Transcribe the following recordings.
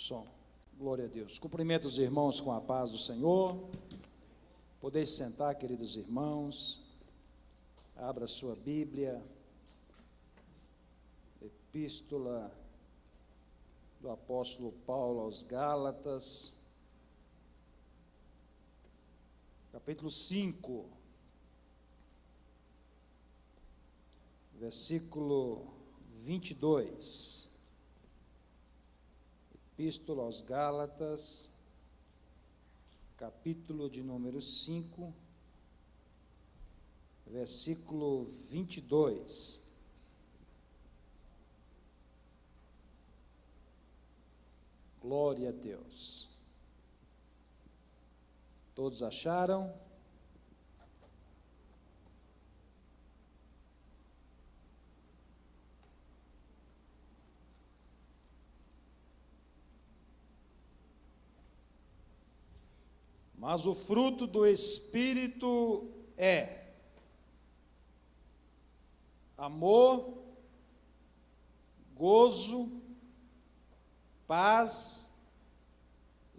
Som. Glória a Deus. Cumprimento os irmãos com a paz do Senhor. Podeis sentar, queridos irmãos. Abra sua Bíblia. Epístola do apóstolo Paulo aos Gálatas, capítulo 5, versículo 22. Epístola aos Gálatas, capítulo de número 5, versículo 22. Glória a Deus. Todos acharam? Mas o fruto do Espírito é amor, gozo, paz,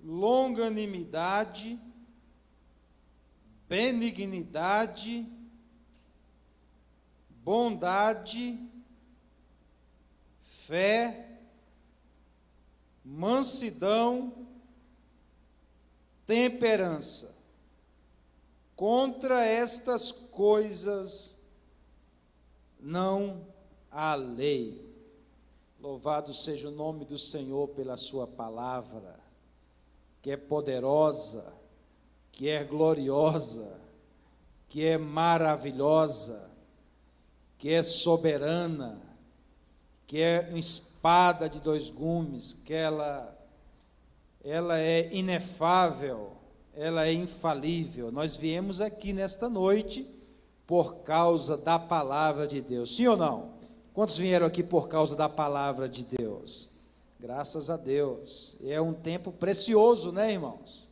longanimidade, benignidade, bondade, fé, mansidão, temperança. Contra estas coisas não há lei. Louvado seja o nome do Senhor pela sua palavra, que é poderosa, que é gloriosa, que é maravilhosa, que é soberana, que é uma espada de dois gumes, que ela é inefável, ela é infalível. Nós viemos aqui nesta noite por causa da palavra de Deus, sim ou não? Quantos vieram aqui por causa da palavra de Deus? Graças a Deus. É um tempo precioso, né, irmãos?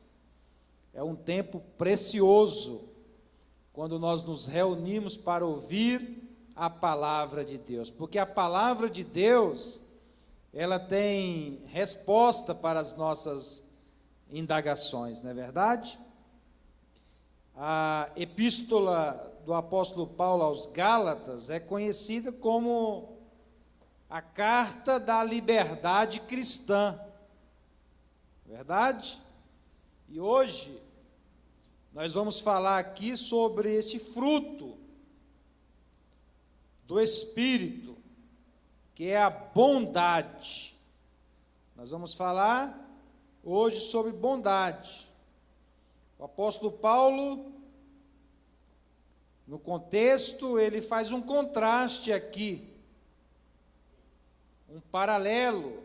É um tempo precioso quando nós nos reunimos para ouvir a palavra de Deus, porque a palavra de Deus, ela tem resposta para as nossas indagações, não é verdade? A epístola do apóstolo Paulo aos Gálatas é conhecida como a carta da liberdade cristã, verdade? E hoje nós vamos falar aqui sobre esse fruto do Espírito, que é a bondade. Nós vamos falar hoje sobre bondade. O apóstolo Paulo, no contexto, ele faz um contraste aqui, um paralelo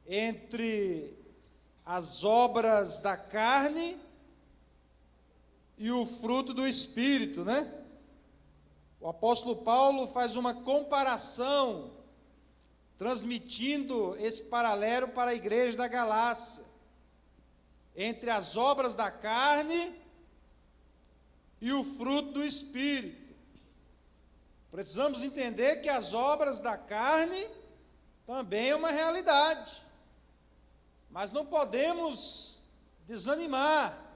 entre as obras da carne e o fruto do Espírito, né? O apóstolo Paulo faz uma comparação, transmitindo esse paralelo para a igreja da Galácia, entre as obras da carne e o fruto do Espírito. Precisamos entender que as obras da carne também é uma realidade, mas não podemos desanimar,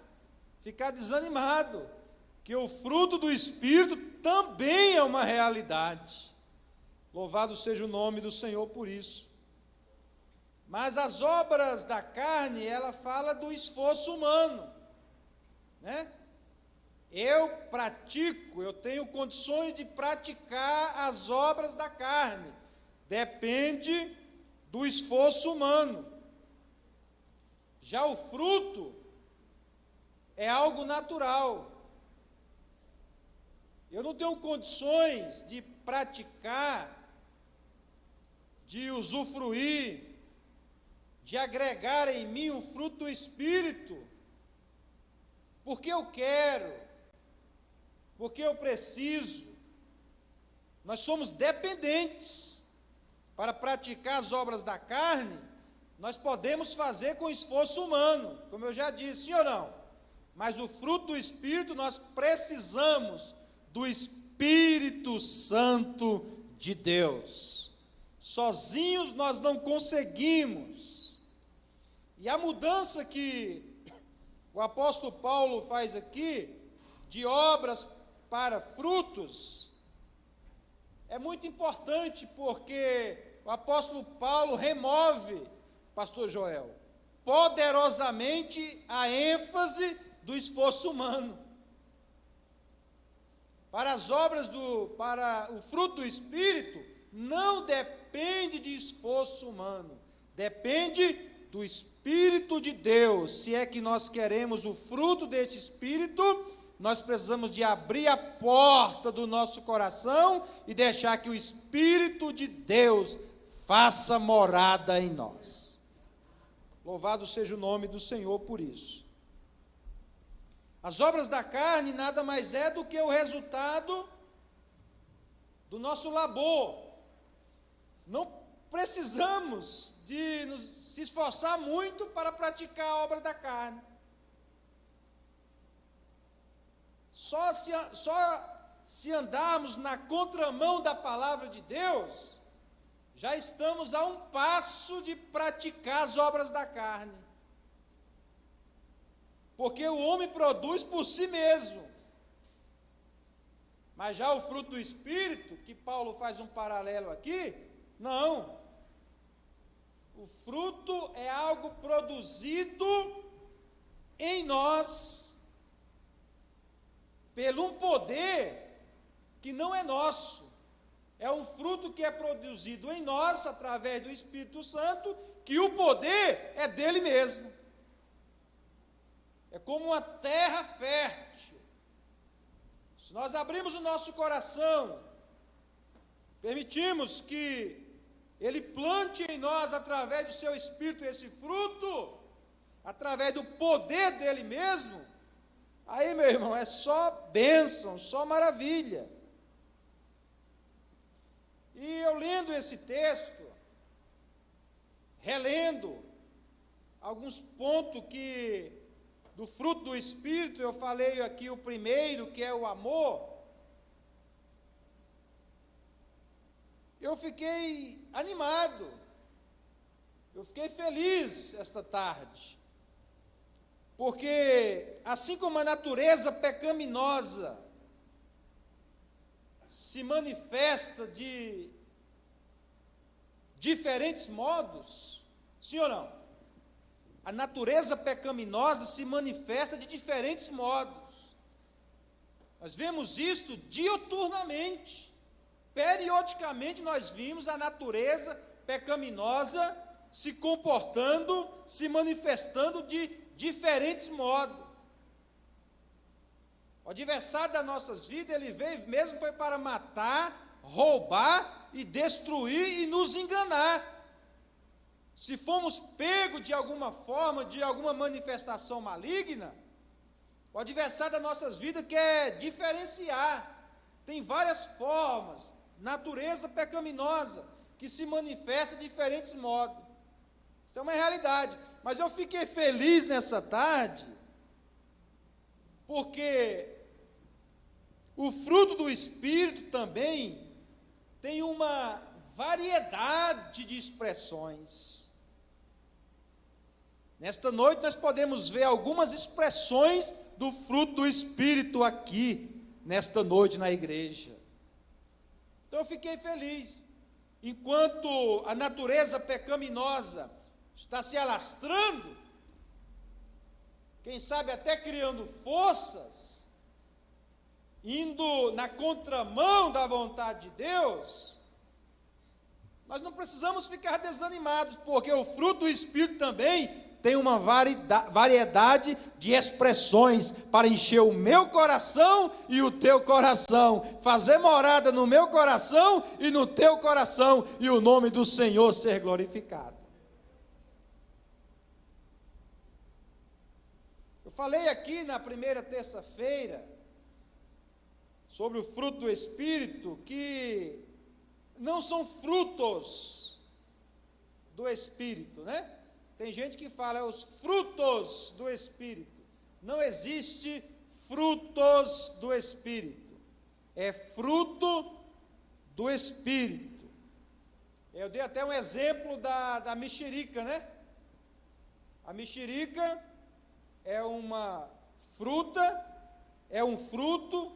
ficar desanimado, que o fruto do Espírito também é uma realidade. Louvado seja o nome do Senhor por isso. Mas as obras da carne, ela fala do esforço humano, né? Eu tenho condições de praticar as obras da carne. Depende do esforço humano. Já o fruto é algo natural. Eu não tenho condições de praticar, de usufruir, de agregar em mim o fruto do Espírito, porque eu quero, porque eu preciso. Nós somos dependentes. Para praticar as obras da carne, nós podemos fazer com esforço humano, como eu já disse, sim ou não? Mas o fruto do Espírito, nós precisamos do Espírito Santo de Deus. Sozinhos nós não conseguimos E a mudança que o apóstolo Paulo faz aqui, de obras para frutos, é muito importante, porque o apóstolo Paulo remove, pastor Joel, poderosamente a ênfase do esforço humano. Para as obras para o fruto do Espírito, não depende de esforço humano, depende do Espírito de Deus. Se é que nós queremos o fruto deste Espírito, nós precisamos de abrir a porta do nosso coração e deixar que o Espírito de Deus faça morada em nós. Louvado seja o nome do Senhor por isso. As obras da carne nada mais é do que o resultado do nosso labor. Não precisamos de se esforçar muito para praticar a obra da carne. Só se andarmos na contramão da palavra de Deus, já estamos a um passo de praticar as obras da carne. Porque o homem produz por si mesmo. Mas já o fruto do Espírito, que Paulo faz um paralelo aqui, não. O fruto é algo produzido em nós, pelo um poder que não é nosso. É um fruto que é produzido em nós, através do Espírito Santo, que o poder é dele mesmo. É como uma terra fértil. Se nós abrimos o nosso coração, permitimos que Ele plante em nós, através do seu Espírito, esse fruto, através do poder dele mesmo, aí, meu irmão, é só bênção, só maravilha. E eu lendo esse texto, relendo alguns pontos do fruto do Espírito, eu falei aqui o primeiro, que é o amor. Eu fiquei animado, eu fiquei feliz esta tarde, porque assim como a natureza pecaminosa se manifesta de diferentes modos, sim ou não? A natureza pecaminosa se manifesta de diferentes modos. Nós vemos isto diuturnamente. Periodicamente nós vimos a natureza pecaminosa se comportando, se manifestando de diferentes modos. O adversário das nossas vidas, ele veio mesmo foi para matar, roubar e destruir e nos enganar. Se fomos pegos de alguma forma, de alguma manifestação maligna, o adversário das nossas vidas quer diferenciar. Tem várias formas, natureza pecaminosa, que se manifesta de diferentes modos. Isso é uma realidade. Mas eu fiquei feliz nessa tarde, porque o fruto do Espírito também tem uma variedade de expressões. Nesta noite nós podemos ver algumas expressões do fruto do Espírito aqui, nesta noite na igreja. Então eu fiquei feliz. Enquanto a natureza pecaminosa está se alastrando, quem sabe até criando forças, indo na contramão da vontade de Deus, nós não precisamos ficar desanimados, porque o fruto do Espírito também tem uma variedade de expressões para encher o meu coração e o teu coração, fazer morada no meu coração e no teu coração, e o nome do Senhor ser glorificado. Eu falei aqui na primeira terça-feira sobre o fruto do Espírito, que não são frutos do Espírito, né? Tem gente que fala, os frutos do Espírito. Não existe frutos do Espírito. É fruto do Espírito. Eu dei até um exemplo da mexerica, né? A mexerica é uma fruta, é um fruto,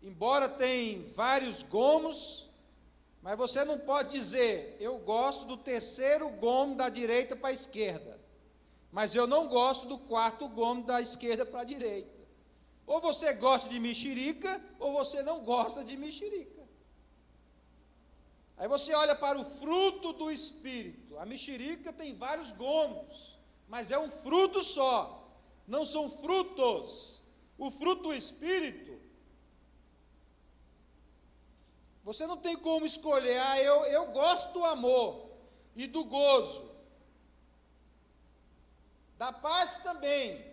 embora tenha vários gomos, mas você não pode dizer, eu gosto do terceiro gomo da direita para a esquerda, mas eu não gosto do quarto gomo da esquerda para a direita. Ou você gosta de mexerica, ou você não gosta de mexerica. Aí você olha para o fruto do Espírito. A mexerica tem vários gomos, mas é um fruto só, não são frutos. O fruto do Espírito, você não tem como escolher, eu gosto do amor e do gozo, da paz também,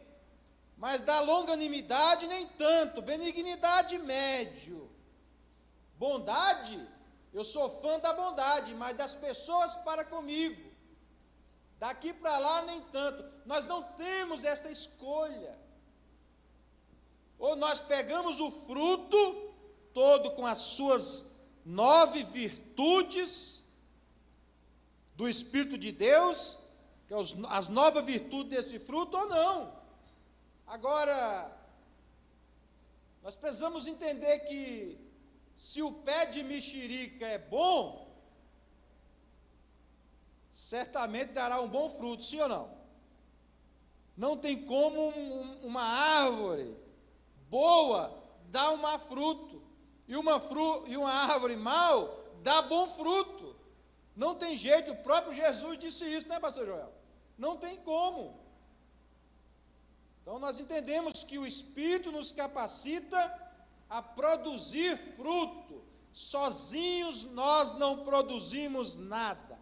mas da longanimidade nem tanto, benignidade médio, bondade, eu sou fã da bondade, mas das pessoas para comigo, daqui para lá nem tanto. Nós não temos essa escolha, ou nós pegamos o fruto todo com as suas 9 virtudes do Espírito de Deus, que é as 9 virtudes desse fruto, ou não. Agora, nós precisamos entender que se o pé de mexerica é bom, certamente dará um bom fruto, sim ou não? Não tem como uma árvore boa dar um mau fruto, e uma árvore mal dá bom fruto. Não tem jeito, o próprio Jesus disse isso, né, pastor Joel? Não tem como. Então nós entendemos que o Espírito nos capacita a produzir fruto. Sozinhos nós não produzimos nada.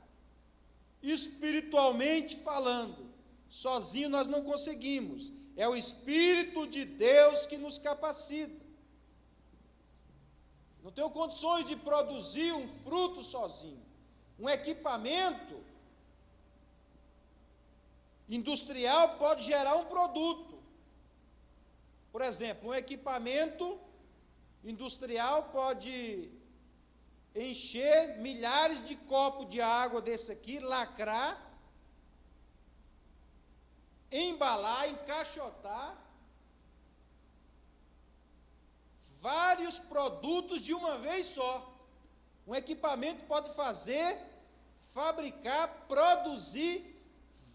Espiritualmente falando, sozinho nós não conseguimos. É o Espírito de Deus que nos capacita. Não tenho condições de produzir um fruto sozinho. Um equipamento industrial pode gerar um produto. Por exemplo, um equipamento industrial pode encher milhares de copos de água desse aqui, lacrar, embalar, encaixotar vários produtos de uma vez só. Um equipamento pode fabricar, produzir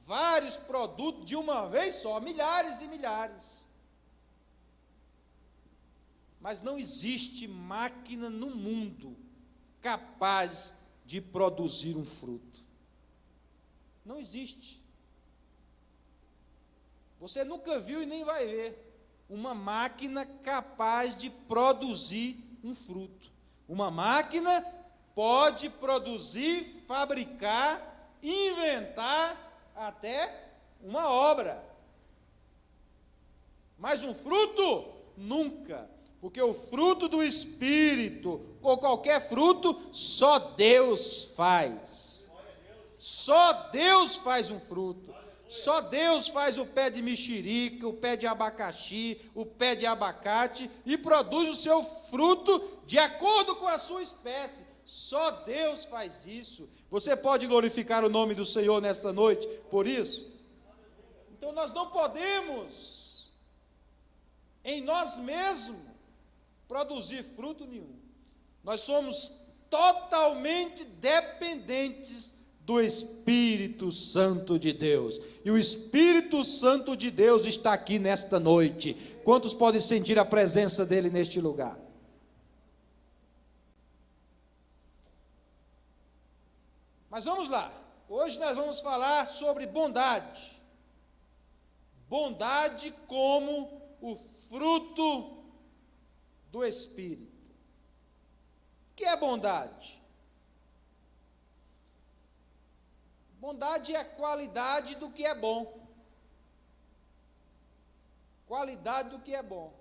vários produtos de uma vez só, milhares e milhares. Mas não existe máquina no mundo capaz de produzir um fruto. Não existe. Você nunca viu e nem vai ver uma máquina capaz de produzir um fruto. Uma máquina pode produzir, fabricar, inventar até uma obra. Mas um fruto, nunca. Porque o fruto do Espírito, ou qualquer fruto, só Deus faz. Só Deus faz um fruto. Só Deus faz o pé de mexerica, o pé de abacaxi, o pé de abacate e produz o seu fruto de acordo com a sua espécie. Só Deus faz isso. Você pode glorificar o nome do Senhor nesta noite por isso? Então nós não podemos, em nós mesmos, produzir fruto nenhum. Nós somos totalmente dependentes do Espírito Santo de Deus. E o Espírito Santo de Deus está aqui nesta noite. Quantos podem sentir a presença dele neste lugar? Mas vamos lá. Hoje nós vamos falar sobre bondade. Bondade como o fruto do Espírito. O que é bondade? Bondade é a qualidade do que é bom. Qualidade do que é bom.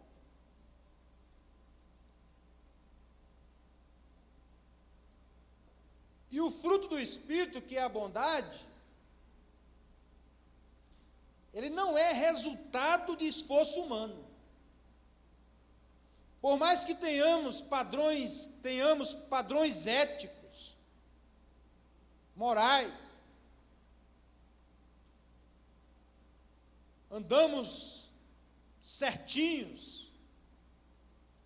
E o fruto do Espírito, que é a bondade, ele não é resultado de esforço humano. Por mais que tenhamos padrões éticos, morais, andamos certinhos,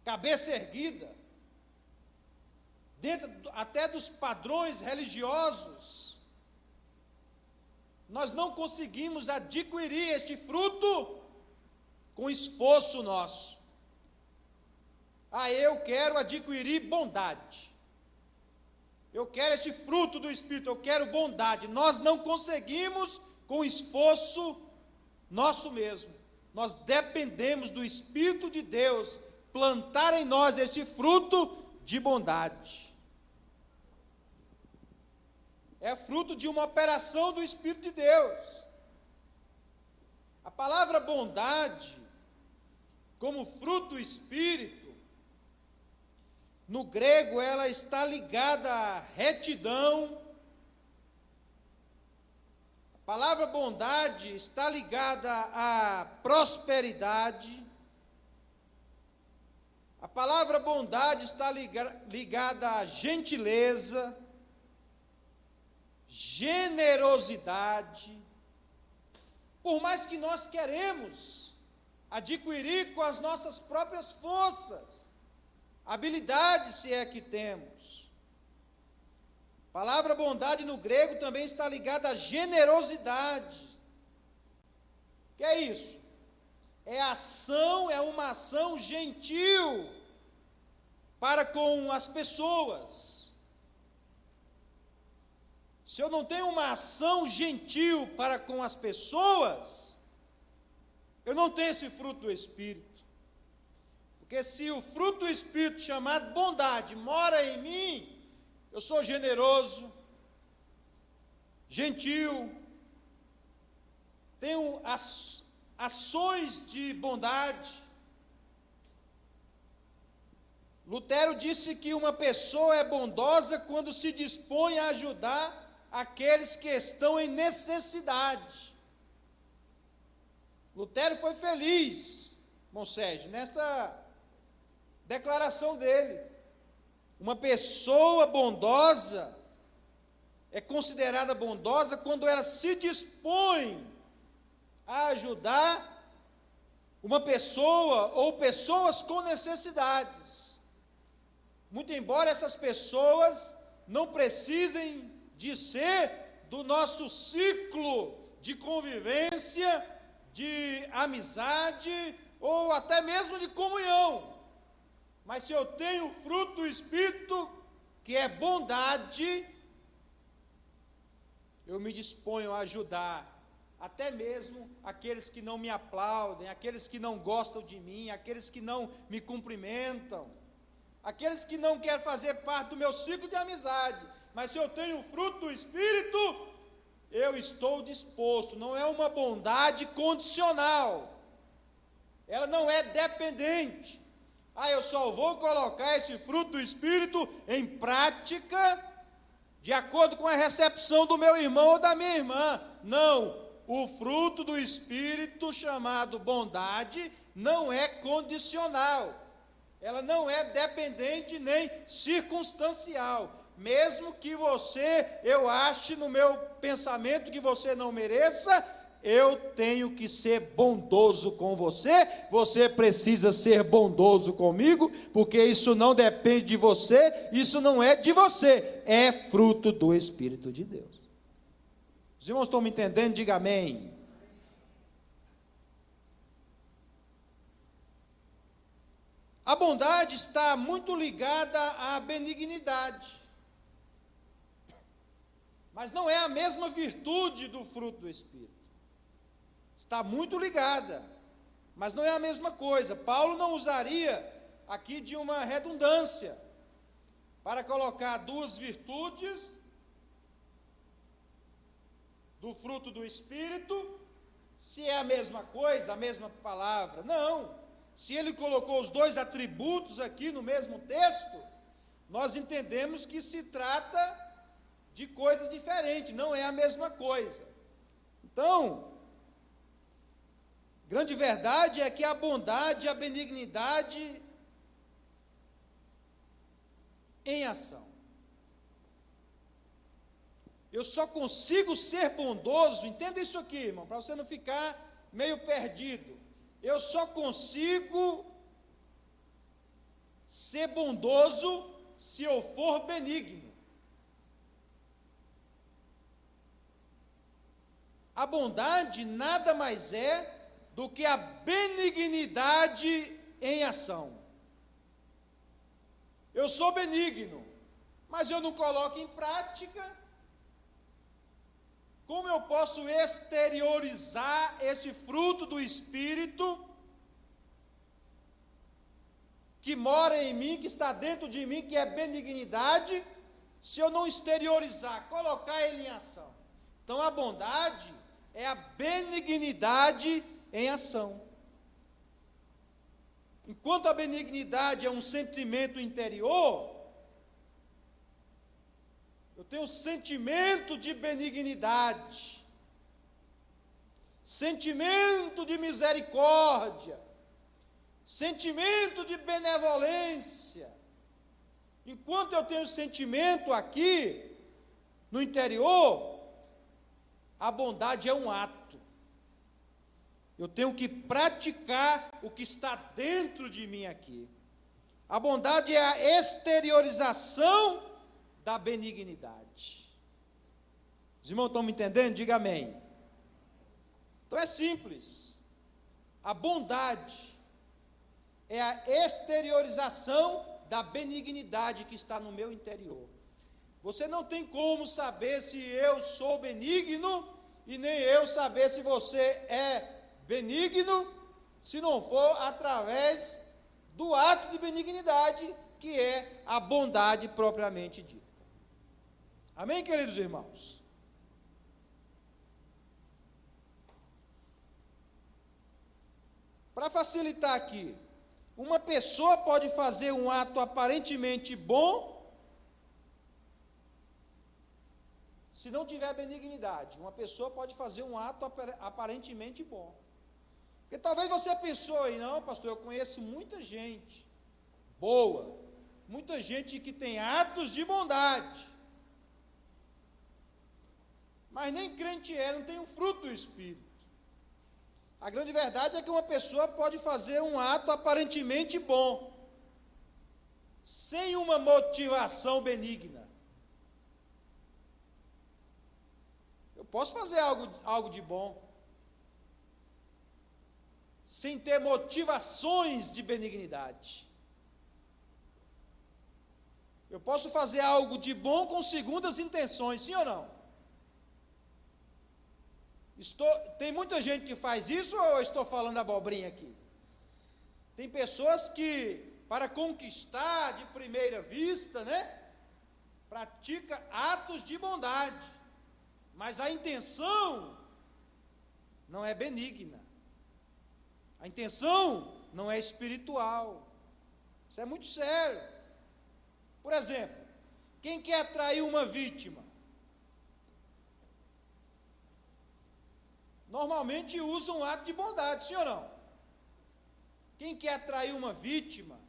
cabeça erguida, dentro até dos padrões religiosos, nós não conseguimos adquirir este fruto com esforço nosso. Eu quero adquirir bondade, eu quero este fruto do Espírito, eu quero bondade. Nós não conseguimos com esforço nosso mesmo, nós dependemos do Espírito de Deus plantar em nós este fruto de bondade. É fruto de uma operação do Espírito de Deus. A palavra bondade, como fruto do Espírito, no grego ela está ligada à retidão. A palavra bondade está ligada à prosperidade. A palavra bondade está ligada à gentileza, generosidade. Por mais que nós queremos adquirir com as nossas próprias forças, habilidade, se é que temos. A palavra bondade no grego também está ligada à generosidade. O que é isso? É uma ação gentil para com as pessoas. Se eu não tenho uma ação gentil para com as pessoas, eu não tenho esse fruto do Espírito. Porque se o fruto do Espírito, chamado bondade, mora em mim, eu sou generoso, gentil, tenho ações de bondade. Lutero disse que uma pessoa é bondosa quando se dispõe a ajudar aqueles que estão em necessidade. Lutero foi feliz, irmão Sérgio, nesta declaração dele. Uma pessoa bondosa é considerada bondosa quando ela se dispõe a ajudar uma pessoa ou pessoas com necessidades. Muito embora essas pessoas não precisem de ser do nosso ciclo de convivência, de amizade ou até mesmo de comunhão. Mas se eu tenho o fruto do Espírito, que é bondade, eu me disponho a ajudar até mesmo aqueles que não me aplaudem, aqueles que não gostam de mim, aqueles que não me cumprimentam, aqueles que não querem fazer parte do meu ciclo de amizade. Mas se eu tenho o fruto do Espírito, eu estou disposto. Não é uma bondade condicional, ela não é dependente. Eu só vou colocar esse fruto do Espírito em prática de acordo com a recepção do meu irmão ou da minha irmã. Não, o fruto do Espírito, chamado bondade, não é condicional, ela não é dependente nem circunstancial. Mesmo que eu ache no meu pensamento que você não mereça, eu tenho que ser bondoso com você, você precisa ser bondoso comigo, porque isso não depende de você, isso não é de você, é fruto do Espírito de Deus. Os irmãos estão me entendendo? Diga amém. A bondade está muito ligada à benignidade, mas não é a mesma virtude do fruto do Espírito. Está muito ligada, mas não é a mesma coisa. Paulo não usaria aqui de uma redundância para colocar duas virtudes do fruto do Espírito, se é a mesma coisa, a mesma palavra. Não, se ele colocou os dois atributos aqui no mesmo texto, nós entendemos que se trata de coisas diferentes, não é a mesma coisa. Então, grande verdade é que a bondade e a benignidade em ação. Eu só consigo ser bondoso, entenda isso aqui, irmão, para você não ficar meio perdido. Eu só consigo ser bondoso se eu for benigno. A bondade nada mais é do que a benignidade em ação. Eu sou benigno, mas eu não coloco em prática. Como eu posso exteriorizar esse fruto do Espírito que mora em mim, que está dentro de mim, que é benignidade, se eu não exteriorizar, colocar ele em ação? Então a bondade é a benignidade em ação. Enquanto a benignidade é um sentimento interior, eu tenho sentimento de benignidade, sentimento de misericórdia, sentimento de benevolência. Enquanto eu tenho sentimento aqui, no interior, a bondade é um ato. Eu tenho que praticar o que está dentro de mim aqui. A bondade é a exteriorização da benignidade. Os irmãos estão me entendendo? Diga amém. Então é simples. A bondade é a exteriorização da benignidade que está no meu interior. Você não tem como saber se eu sou benigno e nem eu saber se você é benigno, se não for através do ato de benignidade, que é a bondade propriamente dita. Amém, queridos irmãos? Para facilitar aqui, uma pessoa pode fazer um ato aparentemente bom, se não tiver benignidade. Uma pessoa pode fazer um ato aparentemente bom. Porque talvez você pensou aí, não, pastor, eu conheço muita gente boa, muita gente que tem atos de bondade, mas nem crente é, não tem o fruto do Espírito. A grande verdade é que uma pessoa pode fazer um ato aparentemente bom, sem uma motivação benigna. Eu posso fazer algo de bom, sem ter motivações de benignidade. Eu posso fazer algo de bom com segundas intenções, sim ou não? Tem muita gente que faz isso, ou eu estou falando abobrinha aqui? Tem pessoas que, para conquistar de primeira vista, pratica atos de bondade, mas a intenção não é benigna, a intenção não é espiritual. Isso é muito sério. Por exemplo, quem quer atrair uma vítima? Normalmente usa um ato de bondade, sim ou não? Quem quer atrair uma vítima,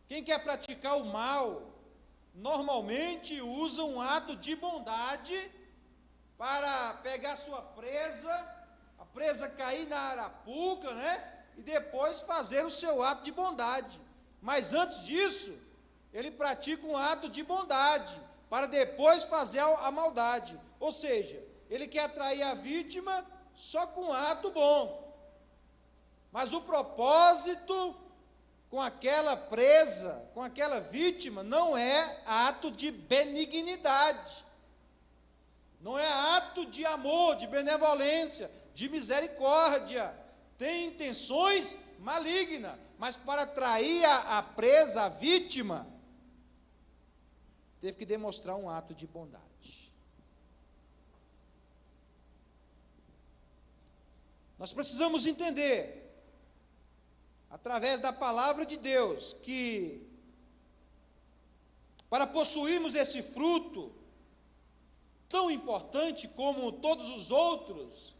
quem quer praticar o mal, normalmente usa um ato de bondade para pegar sua presa, a presa cair na arapuca, e depois fazer o seu ato de bondade. Mas antes disso, ele pratica um ato de bondade, para depois fazer a maldade. Ou seja, ele quer atrair a vítima só com um ato bom. Mas o propósito com aquela presa, com aquela vítima, não é ato de benignidade. Não é ato de amor, de benevolência, de misericórdia. Tem intenções malignas, mas para atrair a presa, a vítima, teve que demonstrar um ato de bondade. Nós precisamos entender, através da palavra de Deus, que para possuirmos esse fruto, tão importante como todos os outros,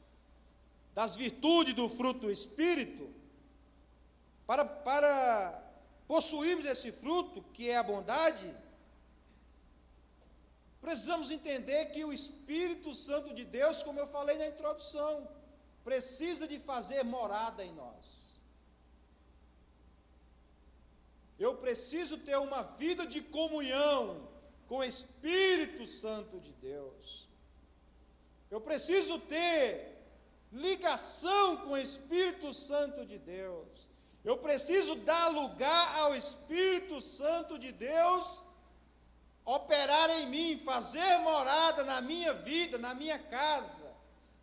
das virtudes do fruto do Espírito, para possuirmos esse fruto, que é a bondade, precisamos entender que o Espírito Santo de Deus, como eu falei na introdução, precisa de fazer morada em nós. Eu preciso ter uma vida de comunhão com o Espírito Santo de Deus. Eu preciso ter ligação com o Espírito Santo de Deus. Eu preciso dar lugar ao Espírito Santo de Deus operar em mim, fazer morada na minha vida, na minha casa,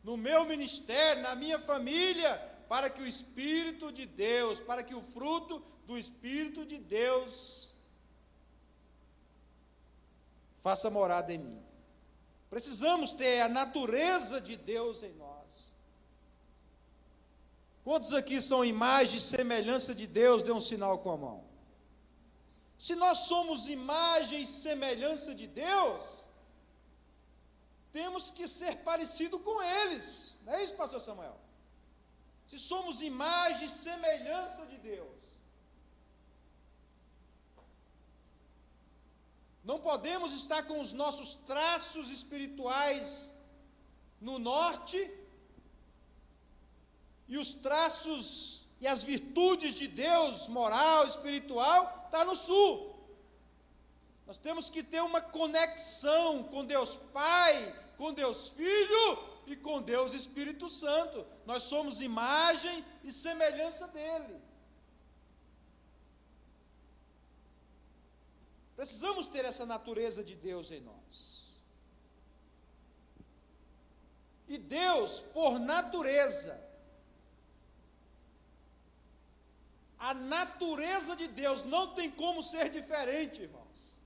no meu ministério, na minha família, para que o Espírito de Deus, para que o fruto do Espírito de Deus faça morada em mim. Precisamos ter a natureza de Deus em nós. Quantos aqui são imagem e semelhança de Deus? Dê um sinal com a mão. Se nós somos imagem e semelhança de Deus, temos que ser parecido com eles. Não é isso, pastor Samuel? Se somos imagem e semelhança de Deus, não podemos estar com os nossos traços espirituais no norte e os traços e as virtudes de Deus, moral, espiritual, está no sul. Nós temos que ter uma conexão com Deus Pai, com Deus Filho e com Deus Espírito Santo. Nós somos imagem e semelhança dele. Precisamos ter essa natureza de Deus em nós. E Deus, por natureza, a natureza de Deus não tem como ser diferente, irmãos.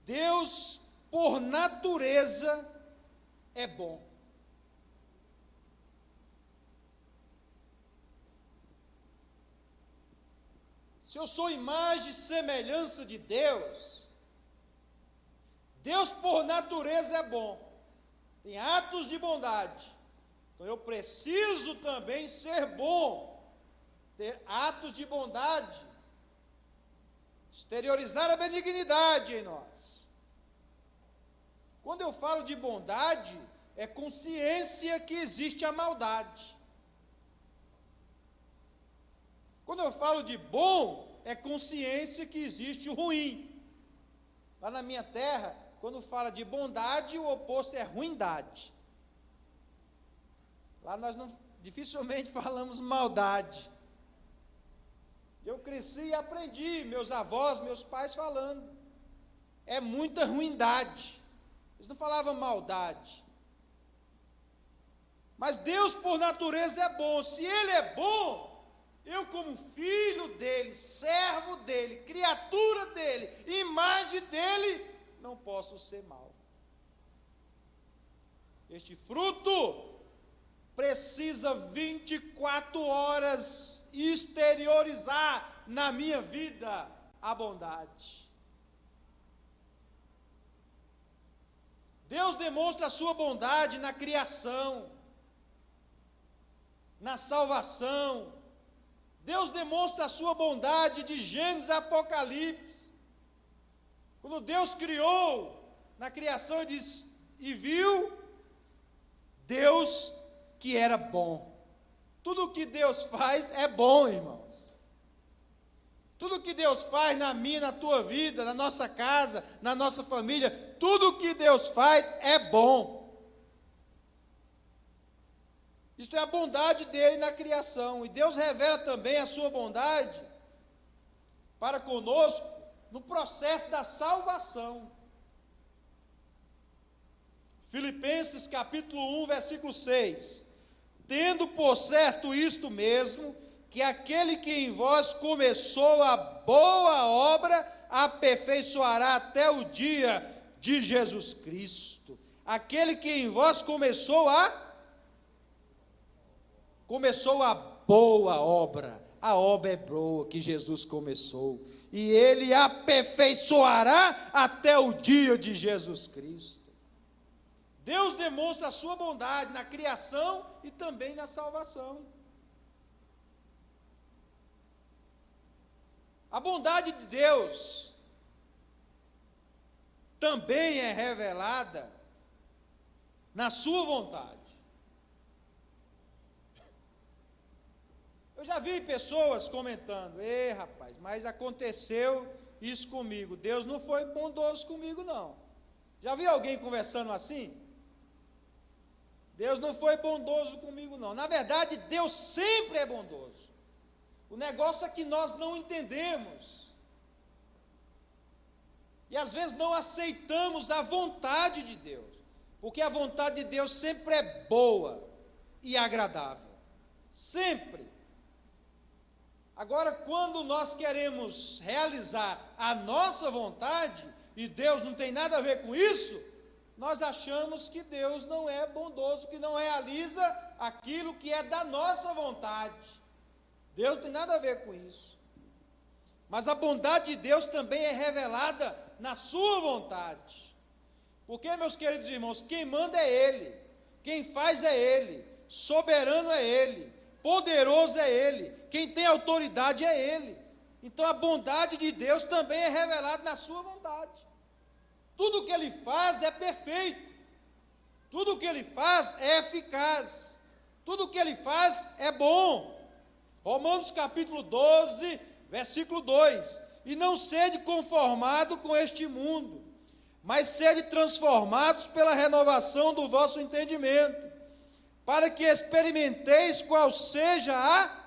Deus, por natureza, é bom. Se eu sou imagem e semelhança de Deus, Deus por natureza é bom, tem atos de bondade, então eu preciso também ser bom, ter atos de bondade, exteriorizar a benignidade em nós. Quando eu falo de bondade, é consciência que existe a maldade. Quando eu falo de bom, é consciência que existe o ruim. Lá na minha terra, quando fala de bondade, o oposto é ruindade. Lá nós dificilmente falamos maldade. Eu cresci e aprendi, meus avós, meus pais falando. É muita ruindade. Eles não falavam maldade. Mas Deus, por natureza, é bom. Se Ele é bom, eu, como filho dele, servo dele, criatura dele, imagem dele, não posso ser mau. Este fruto precisa 24 horas exteriorizar na minha vida a bondade. Deus demonstra a sua bondade na criação, na salvação. Deus demonstra a sua bondade de Gênesis a Apocalipse. Quando Deus criou, na criação ele disse, e viu Deus que era bom. Tudo o que Deus faz é bom, irmãos. Tudo o que Deus faz na minha, na tua vida, na nossa casa, na nossa família, tudo o que Deus faz é bom. Isto é a bondade dele na criação. E Deus revela também a sua bondade para conosco no processo da salvação. Filipenses capítulo 1, versículo 6. Tendo por certo isto mesmo, que aquele que em vós começou a boa obra, aperfeiçoará até o dia de Jesus Cristo. Aquele que em vós começou a boa obra, a obra é boa que Jesus começou, e Ele aperfeiçoará até o dia de Jesus Cristo. Deus demonstra a sua bondade na criação e também na salvação. A bondade de Deus também é revelada na sua vontade. Eu já vi pessoas comentando: ei, rapaz, mas aconteceu isso comigo, Deus não foi bondoso comigo, não. Já vi alguém conversando assim? Deus não foi bondoso comigo, não. Na verdade, Deus sempre é bondoso. O negócio é que nós não entendemos. E às vezes não aceitamos a vontade de Deus. Porque a vontade de Deus sempre é boa e agradável. Sempre. Agora, quando nós queremos realizar a nossa vontade, e Deus não tem nada a ver com isso, nós achamos que Deus não é bondoso, que não realiza aquilo que é da nossa vontade. Deus não tem nada a ver com isso. Mas a bondade de Deus também é revelada na sua vontade. Porque, meus queridos irmãos, quem manda é Ele, quem faz é Ele, soberano é Ele, poderoso é Ele, quem tem autoridade é Ele. Então a bondade de Deus também é revelada na sua vontade. Tudo que Ele faz é perfeito, tudo que Ele faz é eficaz, tudo que Ele faz é bom. Romanos capítulo 12, versículo 2: e não sede conformado com este mundo, mas sede transformados pela renovação do vosso entendimento, para que experimenteis qual seja a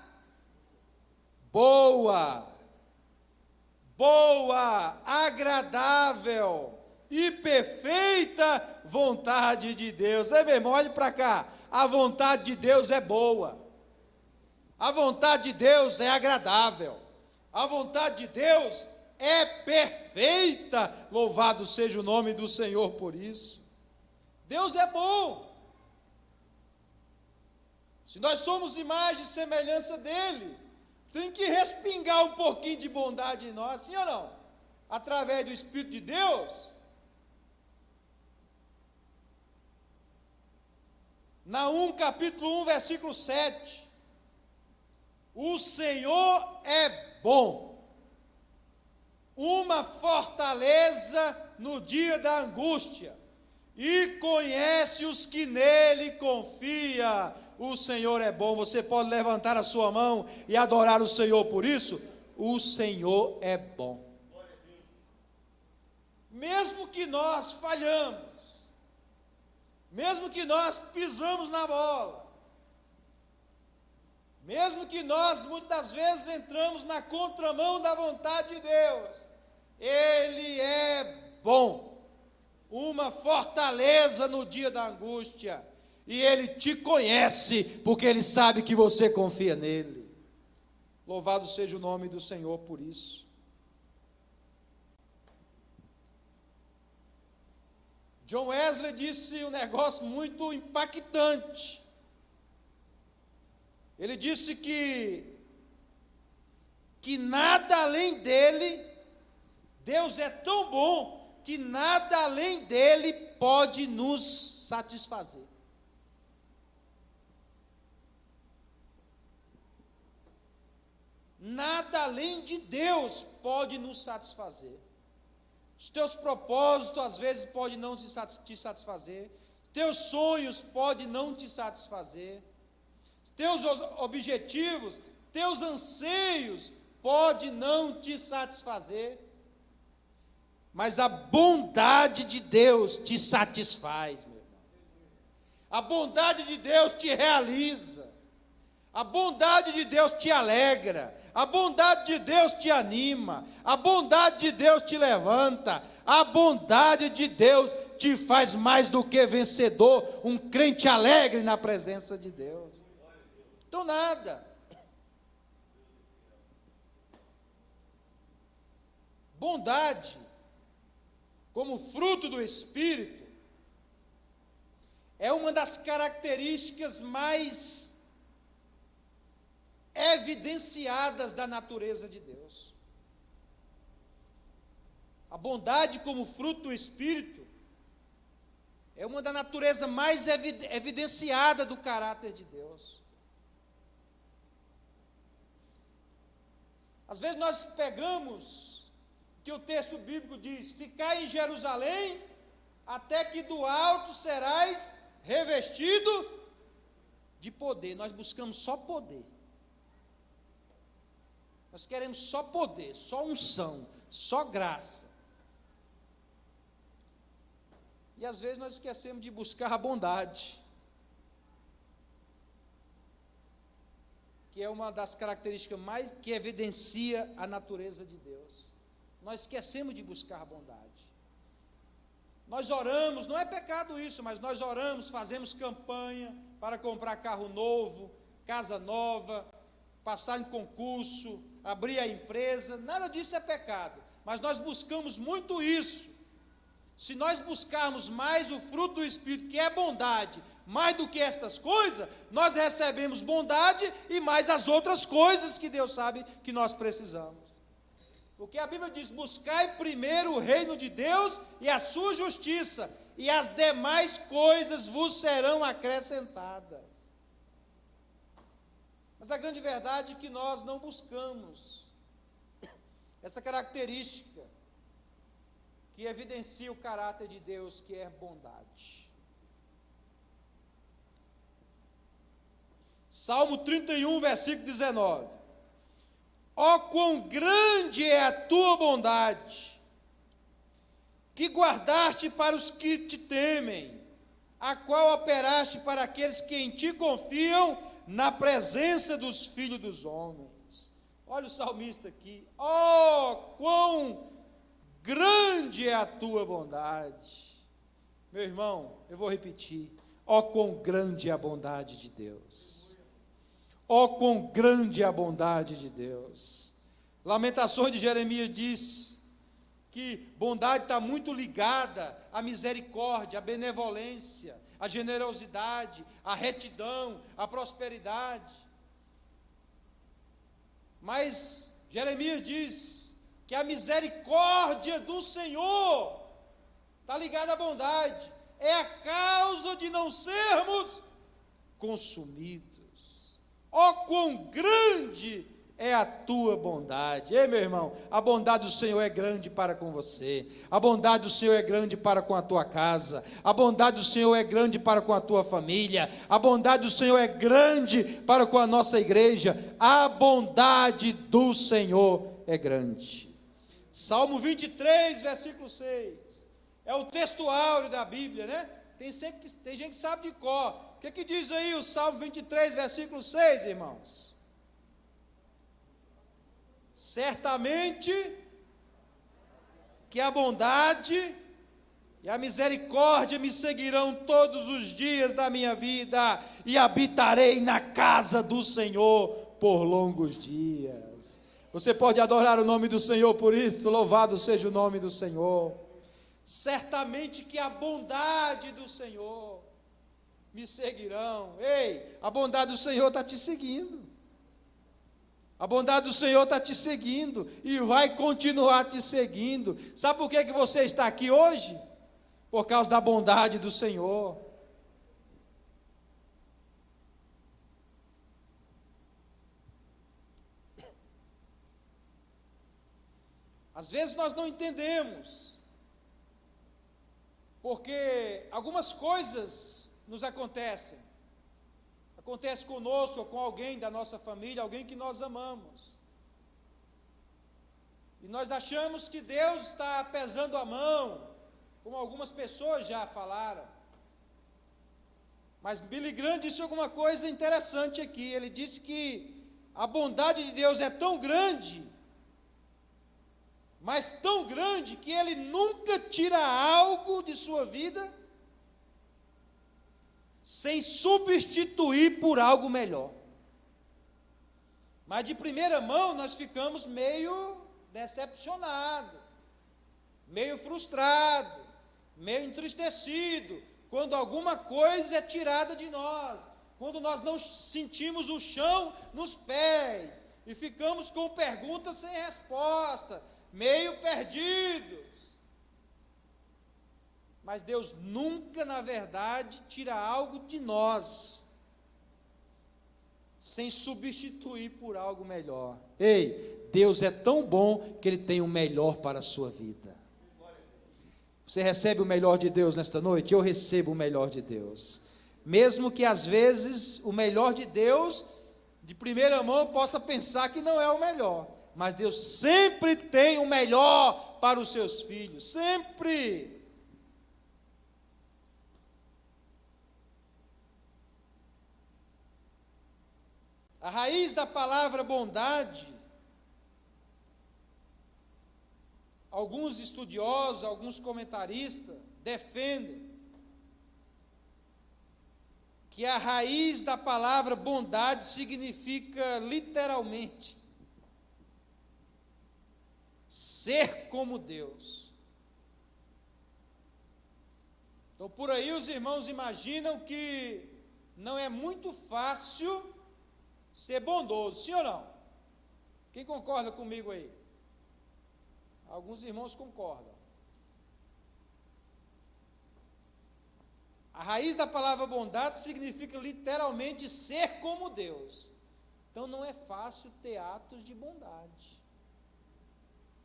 boa, agradável e perfeita vontade de Deus. Ei, meu irmão, olhe para cá, a vontade de Deus é boa, a vontade de Deus é agradável, a vontade de Deus é perfeita, louvado seja o nome do Senhor por isso. Deus é bom. Se nós somos imagem e semelhança dEle, tem que respingar um pouquinho de bondade em nós, sim ou não? Através do Espírito de Deus. Naum capítulo 1, versículo 7: o Senhor é bom, uma fortaleza no dia da angústia, e conhece os que nele confia. O Senhor é bom. Você pode levantar a sua mão e adorar o Senhor por isso? O Senhor é bom. Mesmo que nós falhamos, mesmo que nós pisamos na bola, mesmo que nós muitas das vezes entramos na contramão da vontade de Deus, Ele é bom, uma fortaleza no dia da angústia, e Ele te conhece, porque Ele sabe que você confia nele. Louvado seja o nome do Senhor por isso. John Wesley disse um negócio muito impactante. Ele disse que nada além dele, Deus é tão bom, que nada além dele pode nos satisfazer. Nada além de Deus pode nos satisfazer. Os teus propósitos às vezes podem não te satisfazer, teus sonhos podem não te satisfazer, teus objetivos, teus anseios podem não te satisfazer, mas a bondade de Deus te satisfaz, meu irmão. A bondade de Deus te realiza. A bondade de Deus te alegra, a bondade de Deus te anima, a bondade de Deus te levanta, a bondade de Deus te faz mais do que vencedor, um crente alegre na presença de Deus. Então nada. Bondade, como fruto do Espírito, é uma das características mais evidenciadas da natureza de Deus. A bondade como fruto do Espírito é uma da natureza mais evidenciada do caráter de Deus. Às vezes nós pegamos que o texto bíblico diz: ficai em Jerusalém, até que do alto serás revestido de poder. Nós buscamos só poder. Nós queremos só poder, só unção, só graça. E às vezes nós esquecemos de buscar a bondade, que é uma das características mais que evidencia a natureza de Deus. Nós esquecemos de buscar a bondade. Nós oramos, não é pecado isso, mas nós oramos, fazemos campanha para comprar carro novo, casa nova, passar em concurso, abrir a empresa, nada disso é pecado, mas nós buscamos muito isso. Se nós buscarmos mais o fruto do Espírito, que é bondade, mais do que estas coisas, nós recebemos bondade e mais as outras coisas que Deus sabe que nós precisamos. Porque a Bíblia diz: buscai primeiro o reino de Deus e a sua justiça, e as demais coisas vos serão acrescentadas. Mas a grande verdade é que nós não buscamos essa característica que evidencia o caráter de Deus, que é bondade. Salmo 31, versículo 19. Ó quão grande é a tua bondade, que guardaste para os que te temem, a qual operaste para aqueles que em ti confiam, na presença dos filhos dos homens. Olha o salmista aqui. Ó quão grande é a tua bondade. Meu irmão, eu vou repetir. Ó quão grande é a bondade de Deus. Ó quão grande é a bondade de Deus. Lamentações de Jeremias diz que bondade está muito ligada à misericórdia, à benevolência, à generosidade, à retidão, à prosperidade. Mas Jeremias diz que a misericórdia do Senhor está ligada à bondade, é a causa de não sermos consumidos. Ó quão grande é a tua bondade. Ei, meu irmão, a bondade do Senhor é grande para com você, a bondade do Senhor é grande para com a tua casa, a bondade do Senhor é grande para com a tua família, a bondade do Senhor é grande para com a nossa igreja, a bondade do Senhor é grande. Salmo 23, versículo 6, é o texto áureo da Bíblia, né? Tem gente que sabe de cor. O que diz aí o Salmo 23, versículo 6, irmãos? Certamente que a bondade e a misericórdia me seguirão todos os dias da minha vida, e habitarei na casa do Senhor por longos dias. Você pode adorar o nome do Senhor por isso, louvado seja o nome do Senhor. Certamente que a bondade do Senhor me seguirão. Ei, a bondade do Senhor está te seguindo. A bondade do Senhor está te seguindo e vai continuar te seguindo. Sabe por que você está aqui hoje? Por causa da bondade do Senhor. Às vezes nós não entendemos, porque algumas coisas nos acontecem. Acontece conosco ou com alguém da nossa família, alguém que nós amamos. E nós achamos que Deus está pesando a mão, como algumas pessoas já falaram. Mas Billy Graham disse alguma coisa interessante aqui. Ele disse que a bondade de Deus é tão grande, mas tão grande, que Ele nunca tira algo de sua vida sem substituir por algo melhor. Mas de primeira mão nós ficamos meio decepcionados, meio frustrados, meio entristecidos, quando alguma coisa é tirada de nós, quando nós não sentimos o chão nos pés, e ficamos com perguntas sem resposta, meio perdidos. Mas Deus nunca, na verdade, tira algo de nós sem substituir por algo melhor. Ei, Deus é tão bom que Ele tem o melhor para a sua vida. Você recebe o melhor de Deus nesta noite? Eu recebo o melhor de Deus. Mesmo que às vezes o melhor de Deus, de primeira mão, eu possa pensar que não é o melhor. mas Deus sempre tem o melhor para os seus filhos, sempre. A raiz da palavra bondade, alguns estudiosos, alguns comentaristas defendem que a raiz da palavra bondade significa literalmente ser como Deus. Então, por aí os irmãos imaginam que não é muito fácil ser bondoso, sim ou não? Quem concorda comigo aí? Alguns irmãos concordam. A raiz da palavra bondade significa literalmente ser como Deus. Então não é fácil ter atos de bondade.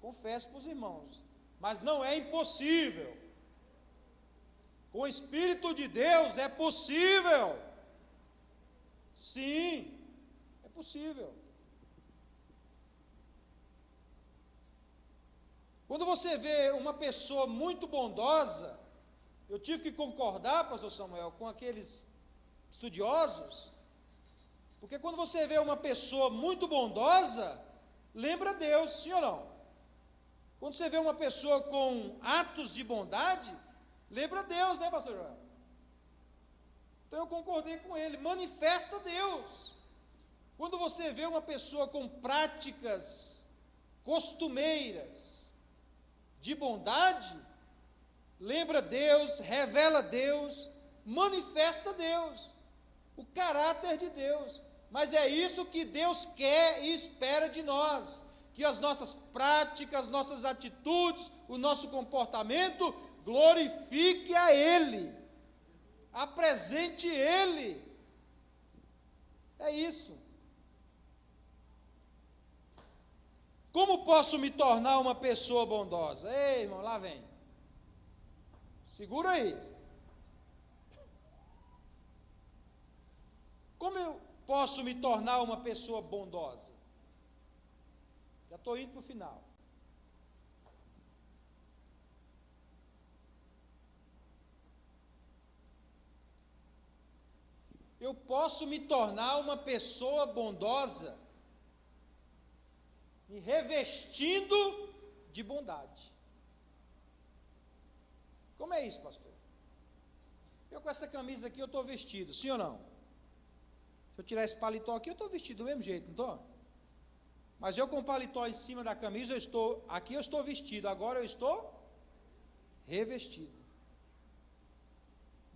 Confesso para os irmãos, mas não é impossível. Com o Espírito de Deus é possível. Sim, é possível. Quando você vê uma pessoa muito bondosa, eu tive que concordar, pastor Samuel, com aqueles estudiosos, porque quando você vê uma pessoa muito bondosa, lembra Deus, sim ou não? Quando você vê uma pessoa com atos de bondade, lembra Deus, né, pastor Joel? Então eu concordei com ele, manifesta Deus. Quando você vê uma pessoa com práticas costumeiras de bondade, lembra Deus, revela Deus, manifesta Deus, o caráter de Deus. Mas é isso que Deus quer e espera de nós, que as nossas práticas, nossas atitudes, o nosso comportamento glorifique a Ele, apresente Ele. É isso. Como posso me tornar uma pessoa bondosa? Ei, irmão, lá vem. Segura aí. Como eu posso me tornar uma pessoa bondosa? Já estou indo para o final. Eu posso me tornar uma pessoa bondosa me revestindo de bondade. Como é isso, pastor? Eu com essa camisa aqui, eu estou vestido, sim ou não? Se eu tirar esse paletó aqui, eu estou vestido do mesmo jeito, não estou? Mas eu com o paletó em cima da camisa, aqui eu estou vestido, agora eu estou revestido.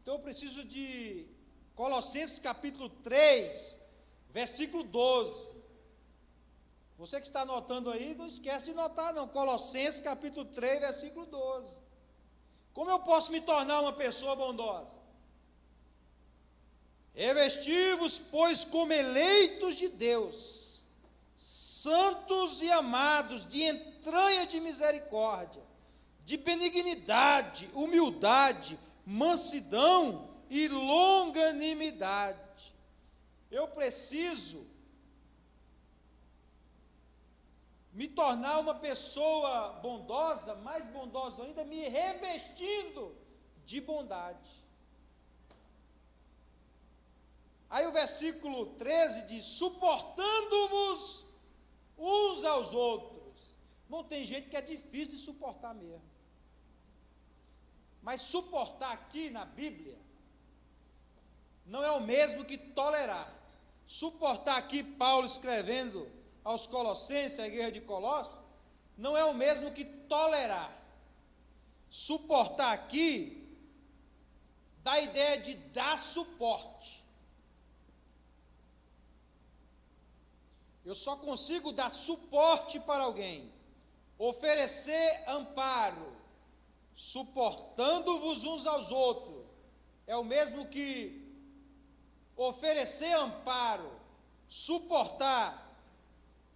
Então eu preciso de Colossenses capítulo 3, versículo 12. Você que está anotando aí, não esquece de notar não, Colossenses capítulo 3, versículo 12. Como eu posso me tornar uma pessoa bondosa? Revesti-vos, pois, como eleitos de Deus, santos e amados, de entranha de misericórdia, de benignidade, humildade, mansidão e longanimidade. Eu preciso me tornar uma pessoa bondosa, mais bondosa ainda, me revestindo de bondade. Aí o versículo 13 diz: suportando-vos uns aos outros. Não tem gente que é difícil de suportar mesmo. Mas suportar aqui na Bíblia não é o mesmo que tolerar. Suportar aqui, Paulo escrevendo aos Colossenses, a igreja de Colossos, não é o mesmo que tolerar. Suportar aqui dá a ideia de dar suporte. Eu só consigo dar suporte para alguém, oferecer amparo, suportando-vos uns aos outros. É o mesmo que oferecer amparo, suportar,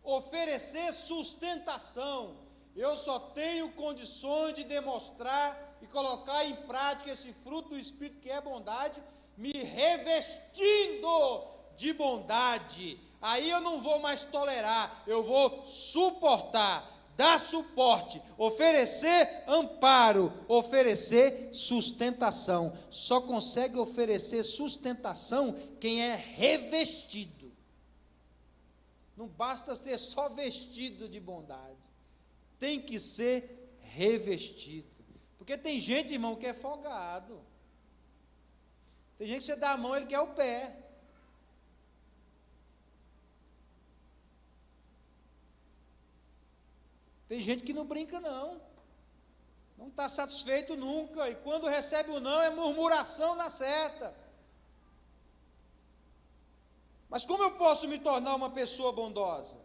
oferecer sustentação. Eu só tenho condições de demonstrar e colocar em prática esse fruto do Espírito que é bondade, me revestindo de bondade, aí eu não vou mais tolerar, eu vou suportar, dar suporte, oferecer amparo, oferecer sustentação. Só consegue oferecer sustentação quem é revestido. Não basta ser só vestido de bondade, tem que ser revestido. Porque tem gente, irmão, que é folgado. Tem gente que você dá a mão, ele quer o pé. Tem gente que não brinca, não está satisfeito nunca, e quando recebe o não, é murmuração na certa. Mas como eu posso me tornar uma pessoa bondosa?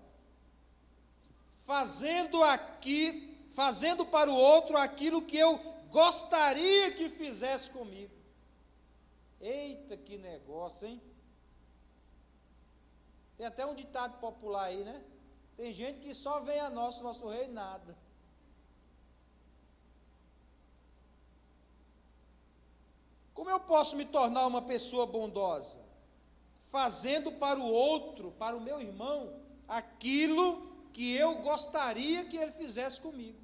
Fazendo para o outro aquilo que eu gostaria que fizesse comigo. Eita, que negócio, hein? Tem até um ditado popular aí, né? Tem gente que só vem a nosso rei, nada. Como eu posso me tornar uma pessoa bondosa? Fazendo para o outro, para o meu irmão, aquilo que eu gostaria que ele fizesse comigo.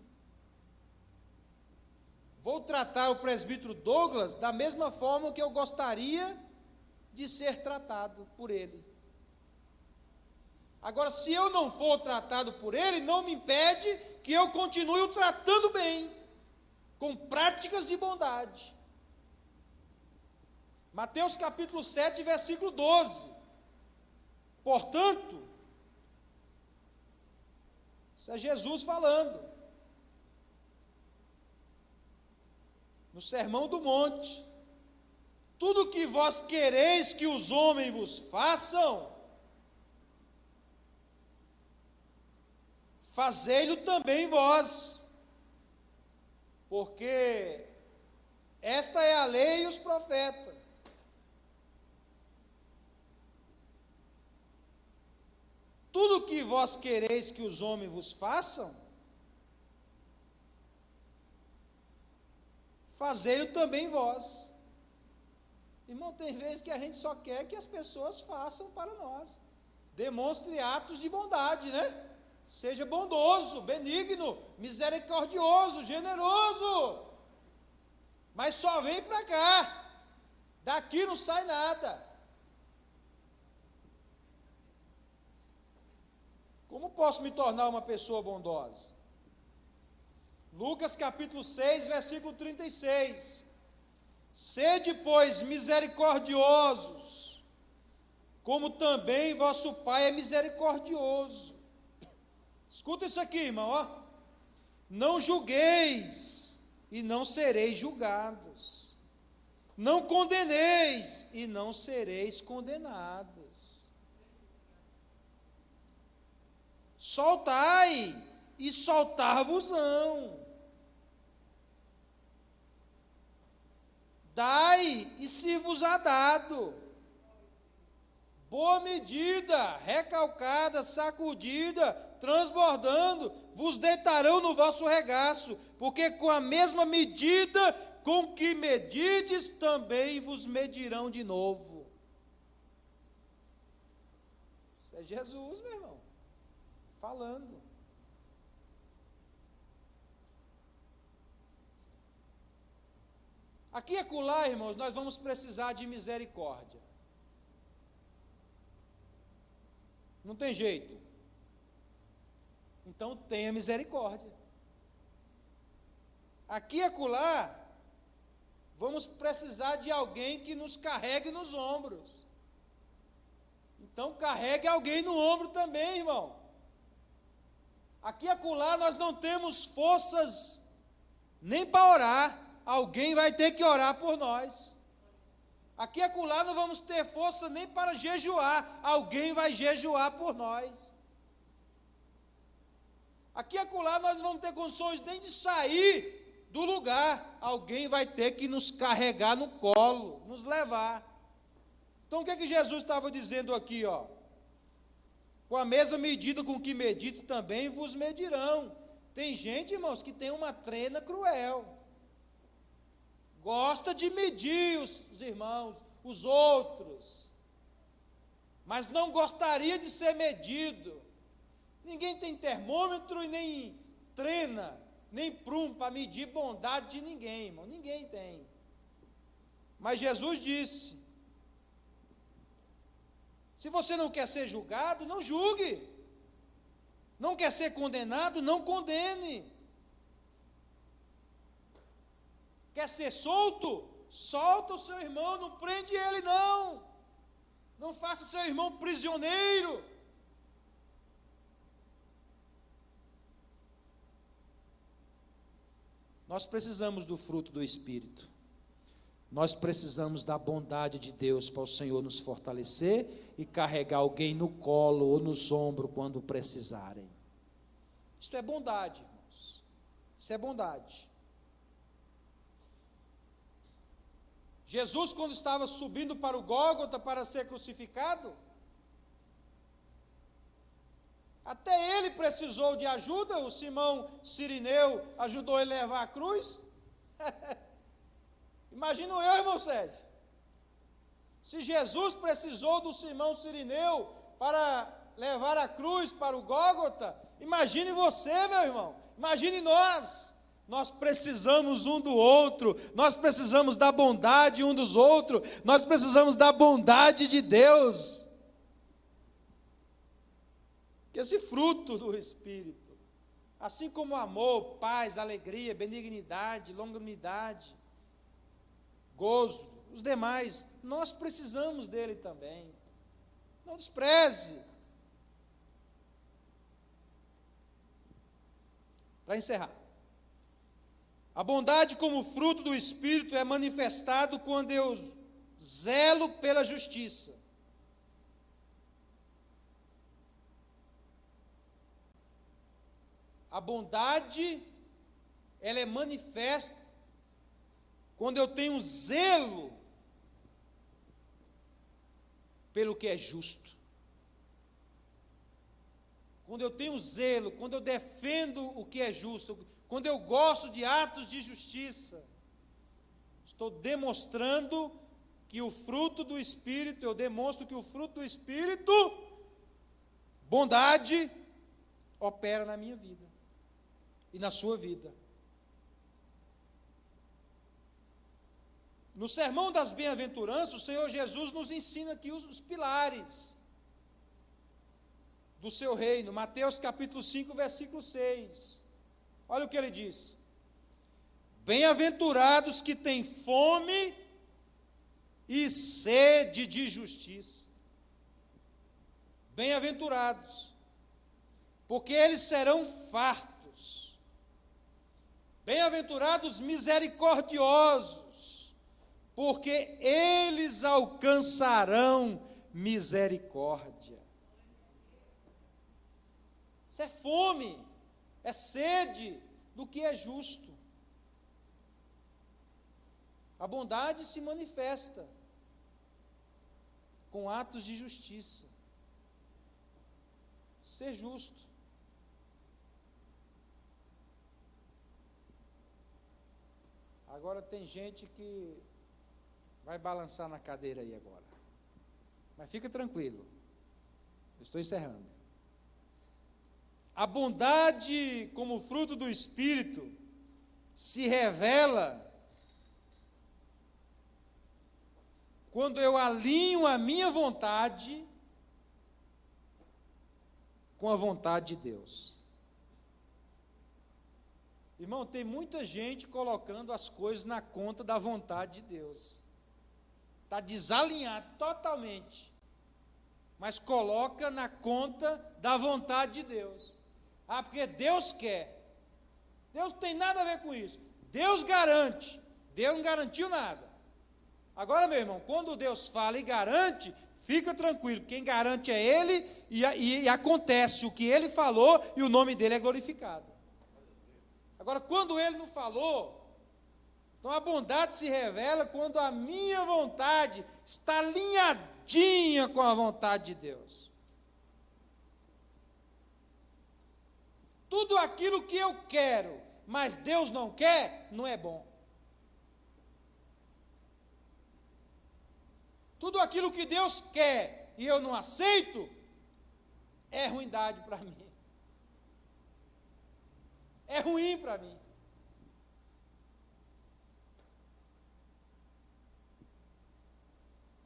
Vou tratar o presbítero Douglas da mesma forma que eu gostaria de ser tratado por ele. Agora, se eu não for tratado por ele, não me impede que eu continue o tratando bem, com práticas de bondade. Mateus capítulo 7, versículo 12. Portanto, isso é Jesus falando, no Sermão do Monte: tudo que vós quereis que os homens vos façam, fazei-lo também vós, porque esta é a lei e os profetas. Tudo que vós quereis que os homens vos façam, fazei-lo também vós. Irmão, tem vezes que a gente só quer que as pessoas façam para nós. Demonstre atos de bondade, né? Seja bondoso, benigno, misericordioso, generoso. Mas só vem para cá. Daqui não sai nada. Como posso me tornar uma pessoa bondosa? Lucas capítulo 6, versículo 36. Sede, pois, misericordiosos, como também vosso Pai é misericordioso. Escuta isso aqui, irmão, ó. Não julgueis e não sereis julgados. Não condeneis e não sereis condenados. Soltai e soltar-vos-ão. Dai e se vos há dado. Boa medida, recalcada, sacudida, transbordando, vos deitarão no vosso regaço, porque com a mesma medida com que medides, também vos medirão de novo. Isso é Jesus, meu irmão, falando. Aqui e acolá, irmãos, nós vamos precisar de misericórdia. Não tem jeito. Então tenha misericórdia. Aqui e acolá, vamos precisar de alguém que nos carregue nos ombros. Então carregue alguém no ombro também, irmão. Aqui e acolá nós não temos forças nem para orar. Alguém vai ter que orar por nós. Aqui e acolá não vamos ter força nem para jejuar. Alguém vai jejuar por nós. Aqui e acolá nós não vamos ter condições nem de sair do lugar. Alguém vai ter que nos carregar no colo, nos levar. Então o que é que Jesus estava dizendo aqui, ó? Com a mesma medida com que medides também vos medirão. Tem gente, irmãos, que tem uma trena cruel. Gosta de medir os irmãos, os outros. mas não gostaria de ser medido. Ninguém tem termômetro e nem treina, nem prum para medir bondade de ninguém, irmão. Ninguém tem. Mas Jesus disse: se você não quer ser julgado, não julgue. Não quer ser condenado, não condene. Quer ser solto? Solta o seu irmão, não prende ele não. Não faça seu irmão prisioneiro. Nós precisamos do fruto do Espírito. Nós precisamos da bondade de Deus para o Senhor nos fortalecer e carregar alguém no colo ou nos ombros quando precisarem. Isto é bondade, irmãos. Isso é bondade. Jesus, quando estava subindo para o Gólgota para ser crucificado, até ele precisou de ajuda. O Simão Cirineu ajudou ele a levar a cruz. Imagina eu, irmão Sérgio. Se Jesus precisou do Simão Cirineu para levar a cruz para o Gólgota, imagine você, meu irmão. Imagine nós. Nós precisamos um do outro, nós precisamos da bondade um dos outros, nós precisamos da bondade de Deus. Que esse fruto do Espírito, assim como amor, paz, alegria, benignidade, longanimidade, gozo, os demais, nós precisamos dele também. Não despreze. Para encerrar, a bondade como fruto do Espírito é manifestado quando eu zelo pela justiça. A bondade, ela é manifesta quando eu tenho zelo pelo que é justo. Quando eu tenho zelo, quando eu defendo o que é justo, quando eu gosto de atos de justiça, estou demonstrando que o fruto do Espírito, eu demonstro que o fruto do Espírito, bondade, opera na minha vida e na sua vida. No Sermão das Bem-aventuranças, o Senhor Jesus nos ensina aqui os pilares do seu reino. Mateus capítulo 5, versículo 6. Olha o que ele diz: bem-aventurados que têm fome e sede de justiça. Bem-aventurados, porque eles serão fartos. Bem-aventurados misericordiosos, porque eles alcançarão misericórdia. Isso é fome, é sede do que é justo. A bondade se manifesta com atos de justiça. Ser justo. Agora tem gente que vai balançar na cadeira aí agora. Mas fica tranquilo. Eu estou encerrando. A bondade como fruto do Espírito se revela quando eu alinho a minha vontade com a vontade de Deus. Irmão, tem muita gente colocando as coisas na conta da vontade de Deus. Está desalinhado totalmente, mas coloca na conta da vontade de Deus. Ah, porque Deus quer. Deus não tem nada a ver com isso. Deus garante. Deus não garantiu nada. Agora, meu irmão, quando Deus fala e garante, fica tranquilo. Quem garante é Ele e acontece o que Ele falou e o nome dEle é glorificado. Agora, quando Ele não falou, então a bondade se revela quando a minha vontade está alinhadinha com a vontade de Deus. Tudo aquilo que eu quero, mas Deus não quer, não é bom. Tudo aquilo que Deus quer, e eu não aceito, é ruindade para mim. É ruim para mim.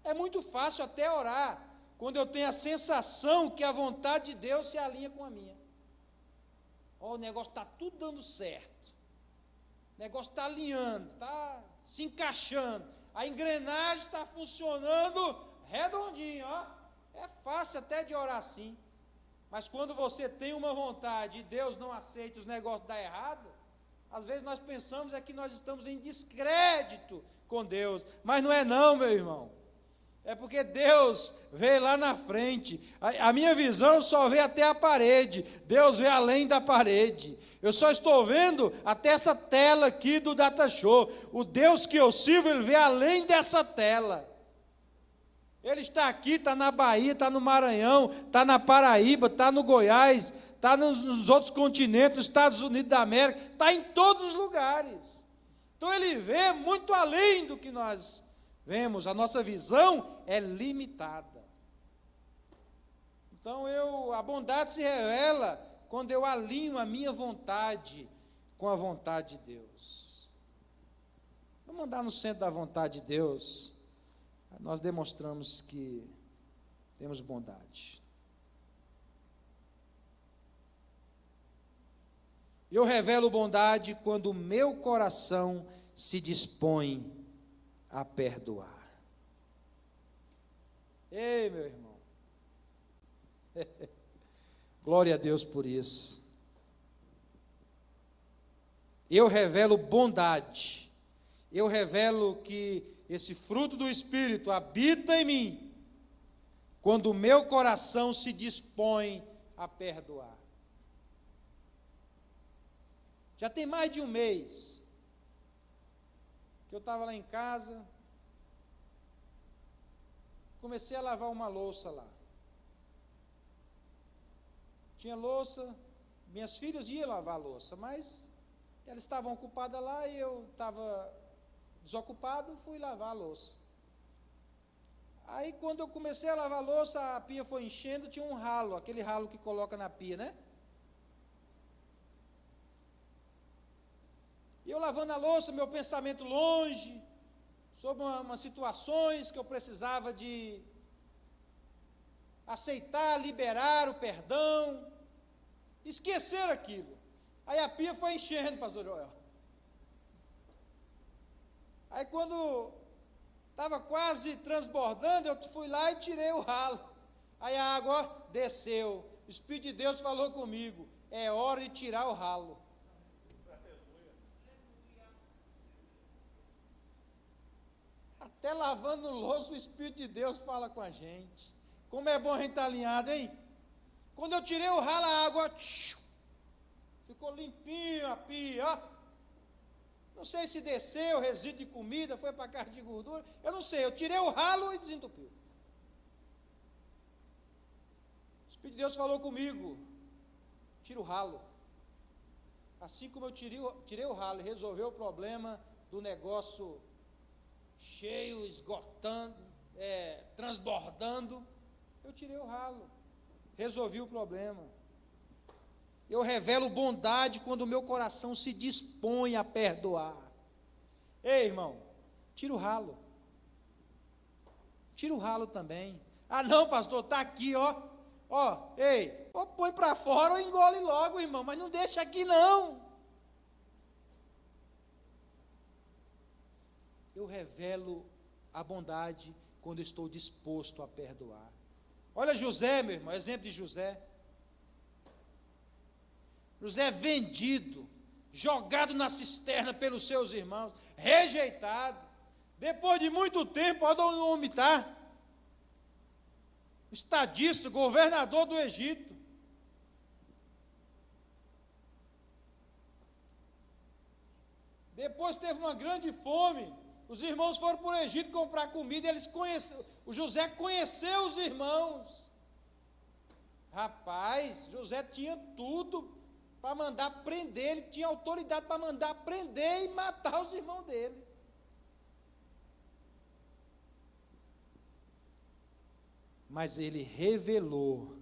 É muito fácil até orar, quando eu tenho a sensação que a vontade de Deus se alinha com a minha. Ó, o negócio está tudo dando certo. O negócio está alinhando, está se encaixando. A engrenagem está funcionando redondinho, ó. É fácil até de orar assim. Mas quando você tem uma vontade e Deus não aceita, os negócios dão errado, às vezes nós pensamos que nós estamos em descrédito com Deus. Mas não é não, meu irmão. É porque Deus vê lá na frente. A minha visão só vê até a parede. Deus vê além da parede. Eu só estou vendo até essa tela aqui do Data Show. O Deus que eu sirvo, Ele vê além dessa tela. Ele está aqui, está na Bahia, está no Maranhão, está na Paraíba, está no Goiás, está nos outros continentes, nos Estados Unidos da América, está em todos os lugares. Então Ele vê muito além do que nós vemos, a nossa visão é limitada. Então a bondade se revela quando eu alinho a minha vontade com a vontade de Deus. Vamos andar no centro da vontade de Deus, nós demonstramos que temos bondade. Eu revelo bondade quando o meu coração se dispõe a perdoar. Ei, meu irmão. Glória a Deus por isso. Eu revelo bondade. Eu revelo que esse fruto do Espírito habita em mim, quando o meu coração se dispõe a perdoar. Já tem mais de um mês que eu estava lá em casa, comecei a lavar uma louça lá. Tinha louça, minhas filhas iam lavar a louça, mas elas estavam ocupadas lá e eu estava desocupado, fui lavar a louça. Aí quando eu comecei a lavar a louça, a pia foi enchendo, tinha um ralo, aquele ralo que coloca na pia, né? E eu lavando a louça, meu pensamento longe, sobre umas situações que eu precisava de aceitar, liberar o perdão, esquecer aquilo. Aí a pia foi enchendo, pastor Joel. Aí quando estava quase transbordando, eu fui lá e tirei o ralo. Aí a água desceu. O Espírito de Deus falou comigo, é hora de tirar o ralo. Até lavando louça, o Espírito de Deus fala com a gente. Como é bom a gente estar alinhado, hein? Quando eu tirei o ralo, a água ficou limpinho a pia, ó. Não sei se desceu, resíduo de comida, foi para a carne de gordura, eu não sei, eu tirei o ralo e desentupiu. O Espírito de Deus falou comigo, tira o ralo. Assim como eu tirei o ralo e resolveu o problema do negócio cheio, esgotando, transbordando, eu tirei o ralo, resolvi o problema. Eu revelo bondade quando o meu coração se dispõe a perdoar. Ei, irmão, tira o ralo. Tira o ralo também. Ah, não, pastor, está aqui, ó. Ó, ei, ou põe para fora ou engole logo, irmão, mas não deixa aqui não. Eu revelo a bondade quando estou disposto a perdoar. Olha José, meu irmão, exemplo de José. José vendido, jogado na cisterna pelos seus irmãos, rejeitado. Depois de muito tempo, olha onde o homem está. Estadista, governador do Egito. Depois teve uma grande fome. Os irmãos foram para o Egito comprar comida e o José conheceu os irmãos. Rapaz, José tinha tudo para mandar prender, ele tinha autoridade para mandar prender e matar os irmãos dele. mas ele revelou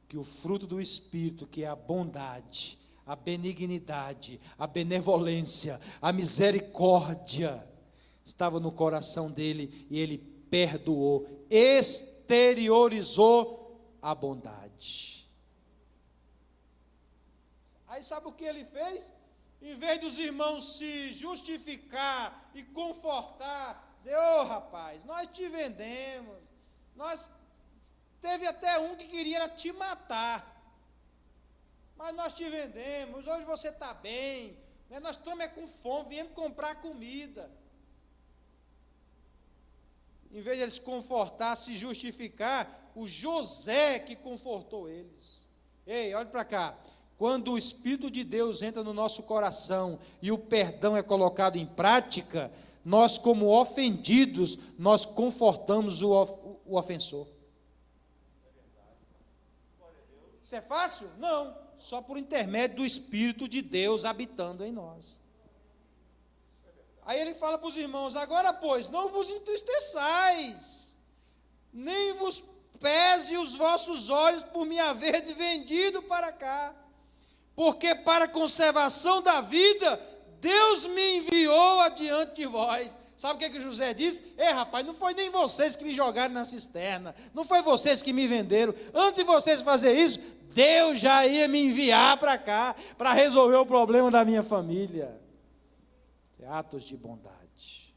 que o fruto do Espírito, que é a bondade, a benignidade, a benevolência, a misericórdia, estava no coração dele, e ele perdoou, exteriorizou a bondade. Aí sabe o que ele fez? Em vez dos irmãos se justificar e confortar, dizer, rapaz, nós te vendemos, teve até um que queria te matar, mas nós te vendemos, hoje você está bem, né? Nós estamos com fome, viemos comprar comida. Em vez de eles confortar, se justificar, o José que confortou eles. Ei, olha para cá. Quando o Espírito de Deus entra no nosso coração e o perdão é colocado em prática, nós, como ofendidos, nós confortamos o ofensor. Isso é fácil? Não, só por intermédio do Espírito de Deus habitando em nós. Aí ele fala para os irmãos, agora pois, não vos entristeçais, nem vos pese os vossos olhos por me haver vendido para cá, porque para a conservação da vida, Deus me enviou adiante de vós. Sabe o que José disse? Rapaz, não foi nem vocês que me jogaram na cisterna, não foi vocês que me venderam, antes de vocês fazerem isso, Deus já ia me enviar para cá, para resolver o problema da minha família. Atos de bondade.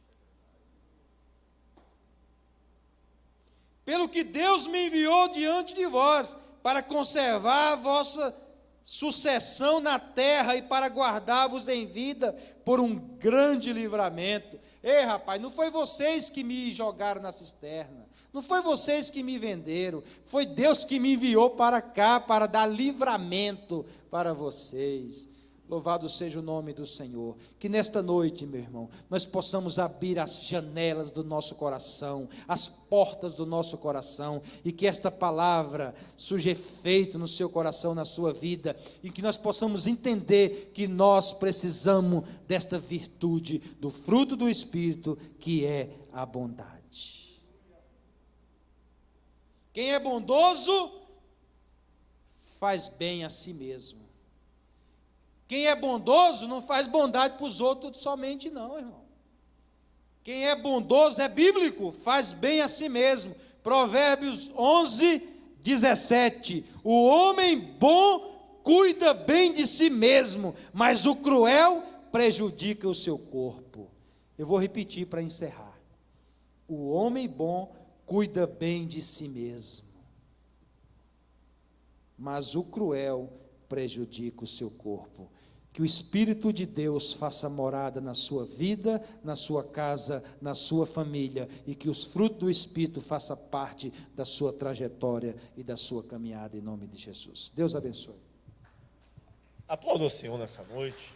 Pelo que Deus me enviou diante de vós, para conservar a vossa sucessão na terra e para guardar-vos em vida por um grande livramento. Rapaz, não foi vocês que me jogaram na cisterna, não foi vocês que me venderam, foi Deus que me enviou para cá, para dar livramento para vocês. Louvado seja o nome do Senhor. Que nesta noite, meu irmão, nós possamos abrir as janelas do nosso coração, as portas do nosso coração, e que esta palavra surja efeito no seu coração, na sua vida, e que nós possamos entender que nós precisamos desta virtude, do fruto do Espírito, que é a bondade. Quem é bondoso, faz bem a si mesmo. Quem é bondoso não faz bondade para os outros somente não, irmão. Quem é bondoso, é bíblico, faz bem a si mesmo. Provérbios 11, 17. O homem bom cuida bem de si mesmo, mas o cruel prejudica o seu corpo. Eu vou repetir para encerrar. O homem bom cuida bem de si mesmo, mas o cruel prejudica o seu corpo. Que o Espírito de Deus faça morada na sua vida, na sua casa, na sua família, e que os frutos do Espírito façam parte da sua trajetória e da sua caminhada, em nome de Jesus. Deus abençoe. Aplauda o Senhor nessa noite.